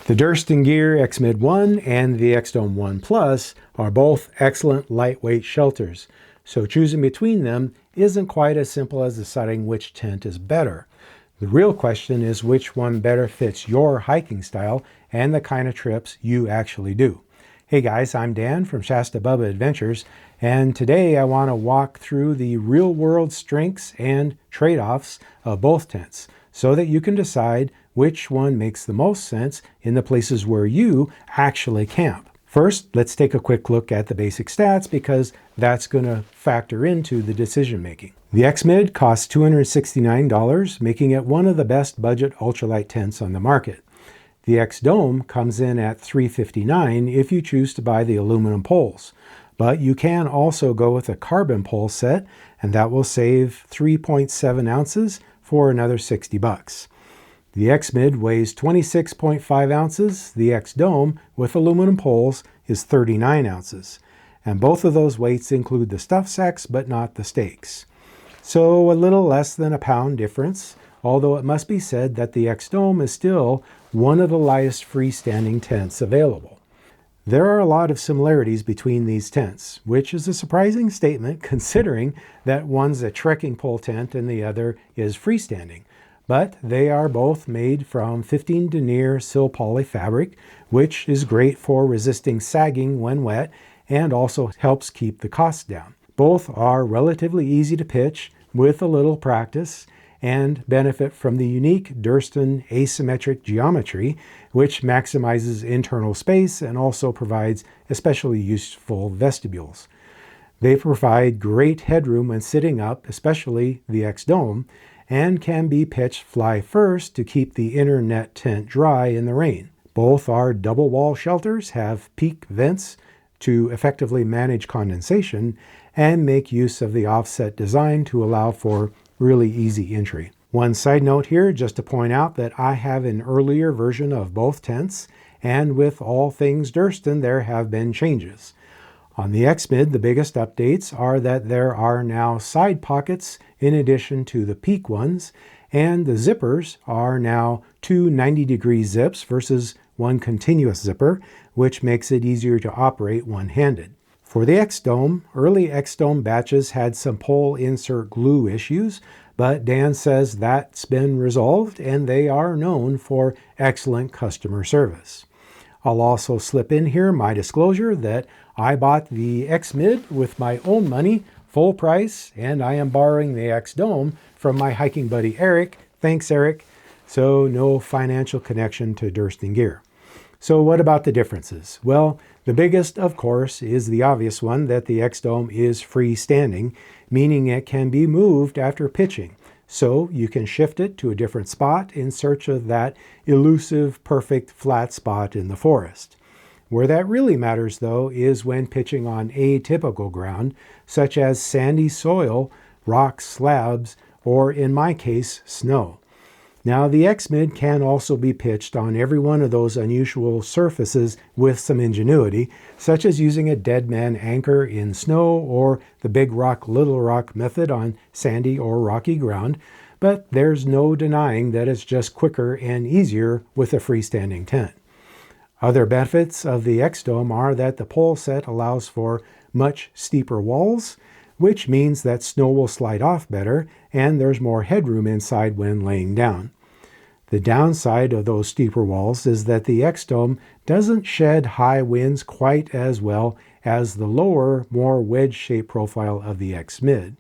The Durston Gear X-Mid 1 and the X-Dome 1 Plus are both excellent lightweight shelters, so choosing between them isn't quite as simple as deciding which tent is better. The real question is which one better fits your hiking style and the kind of trips you actually do. Hey guys, I'm Dan from Shasta Bubba Adventures, and today I want to walk through the real-world strengths and trade-offs of both tents so that you can decide which one makes the most sense in the places where you actually camp. First, let's take a quick look at the basic stats because that's going to factor into the decision making. The X-Mid costs $269, making it one of the best budget ultralight tents on the market. The X-Dome comes in at $359 if you choose to buy the aluminum poles, but you can also go with a carbon pole set, and that will save 3.7 ounces for another $60. The X-Mid weighs 26.5 ounces. The X-Dome with aluminum poles is 39 ounces. And both of those weights include the stuff sacks, but not the stakes. So a little less than a pound difference, although it must be said that the X-Dome is still one of the lightest freestanding tents available. There are a lot of similarities between these tents, which is a surprising statement considering that one's a trekking pole tent and the other is freestanding. But they are both made from 15 denier sil poly fabric, which is great for resisting sagging when wet and also helps keep the costs down. Both are relatively easy to pitch with a little practice and benefit from the unique Durston asymmetric geometry, which maximizes internal space and also provides especially useful vestibules. They provide great headroom when sitting up, especially the X-Dome, and can be pitched fly first to keep the inner net tent dry in the rain. Both are double wall shelters, have peak vents to effectively manage condensation, and make use of the offset design to allow for really easy entry. One side note here, just to point out that I have an earlier version of both tents, and with all things Durston, there have been changes. On the X-Mid, the biggest updates are that there are now side pockets in addition to the peak ones, and the zippers are now two 90-degree zips versus one continuous zipper, which makes it easier to operate one-handed. For the X-Dome, early X-Dome batches had some pole insert glue issues, but Dan says that's been resolved and they are known for excellent customer service. I'll also slip in here my disclosure that I bought the X-Mid with my own money, full price, and I am borrowing the X-Dome from my hiking buddy Eric. Thanks, Eric. So no financial connection to Durston Gear. So what about the differences? Well, the biggest, of course, is the obvious one that the X-Dome is freestanding, meaning it can be moved after pitching. So you can shift it to a different spot in search of that elusive, perfect flat spot in the forest. Where that really matters, though, is when pitching on atypical ground, such as sandy soil, rock slabs, or in my case, snow. Now, the X-Mid can also be pitched on every one of those unusual surfaces with some ingenuity, such as using a dead man anchor in snow or the big rock, little rock method on sandy or rocky ground, but there's no denying that it's just quicker and easier with a freestanding tent. Other benefits of the X-Dome are that the pole set allows for much steeper walls, which means that snow will slide off better and there's more headroom inside when laying down. The downside of those steeper walls is that the X-Dome doesn't shed high winds quite as well as the lower, more wedge-shaped profile of the X-Mid.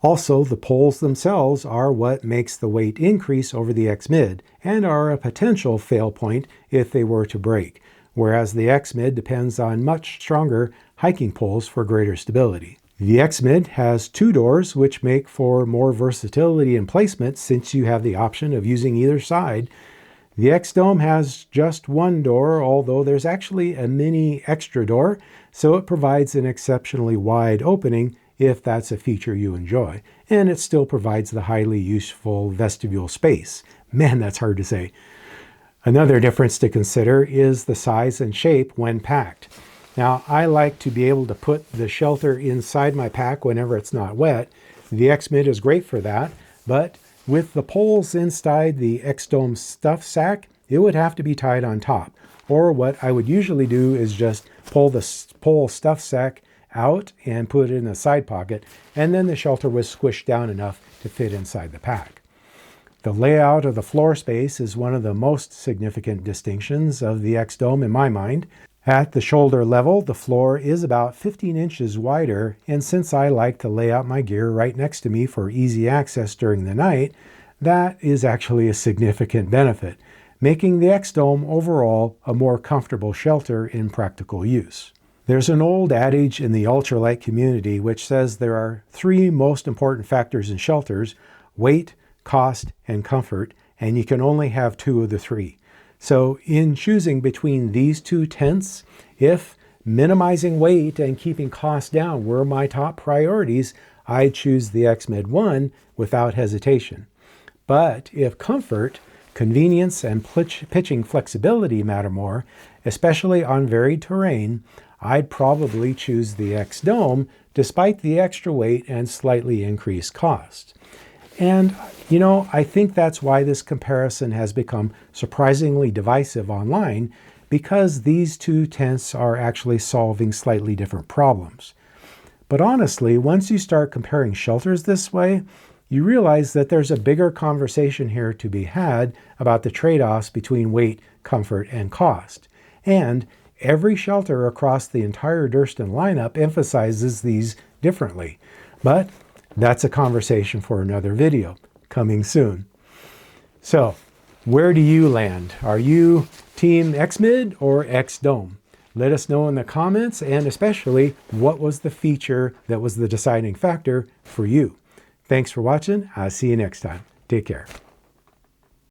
Also, the poles themselves are what makes the weight increase over the X-Mid and are a potential fail point if they were to break, whereas the X-Mid depends on much stronger hiking poles for greater stability. The X-Mid has two doors, which make for more versatility in placement since you have the option of using either side. The X-Dome has just one door, although there's actually a mini extra door, so it provides an exceptionally wide opening if that's a feature you enjoy, and it still provides the highly useful vestibule space. Man, that's hard to say. Another difference to consider is the size and shape when packed. Now, I like to be able to put the shelter inside my pack whenever it's not wet. The X-Mid is great for that, but with the poles inside the X-Dome stuff sack, it would have to be tied on top. Or what I would usually do is just pull stuff sack out and put it in a side pocket, and then the shelter was squished down enough to fit inside the pack. The layout of the floor space is one of the most significant distinctions of the X-Dome in my mind. At the shoulder level, the floor is about 15 inches wider, and since I like to lay out my gear right next to me for easy access during the night, that is actually a significant benefit, making the X-Dome overall a more comfortable shelter in practical use. There's an old adage in the ultralight community which says there are three most important factors in shelters: weight, cost, and comfort, and you can only have two of the three. So in choosing between these two tents, if minimizing weight and keeping costs down were my top priorities, I'd choose the xmid 1 without hesitation. But if comfort, convenience, and pitching flexibility matter more, especially on varied terrain, I'd probably choose the X-Dome despite the extra weight and slightly increased cost. And, you know, I think that's why this comparison has become surprisingly divisive online, because these two tents are actually solving slightly different problems. But honestly, once you start comparing shelters this way, you realize that there's a bigger conversation here to be had about the trade-offs between weight, comfort, and cost. And every shelter across the entire Durston lineup emphasizes these differently. But that's a conversation for another video, coming soon. So, where do you land? Are you Team xmid or X-Dome? Let us know in the comments, and especially, what was the feature that was the deciding factor for you? Thanks for watching. I'll see you next time. Take care.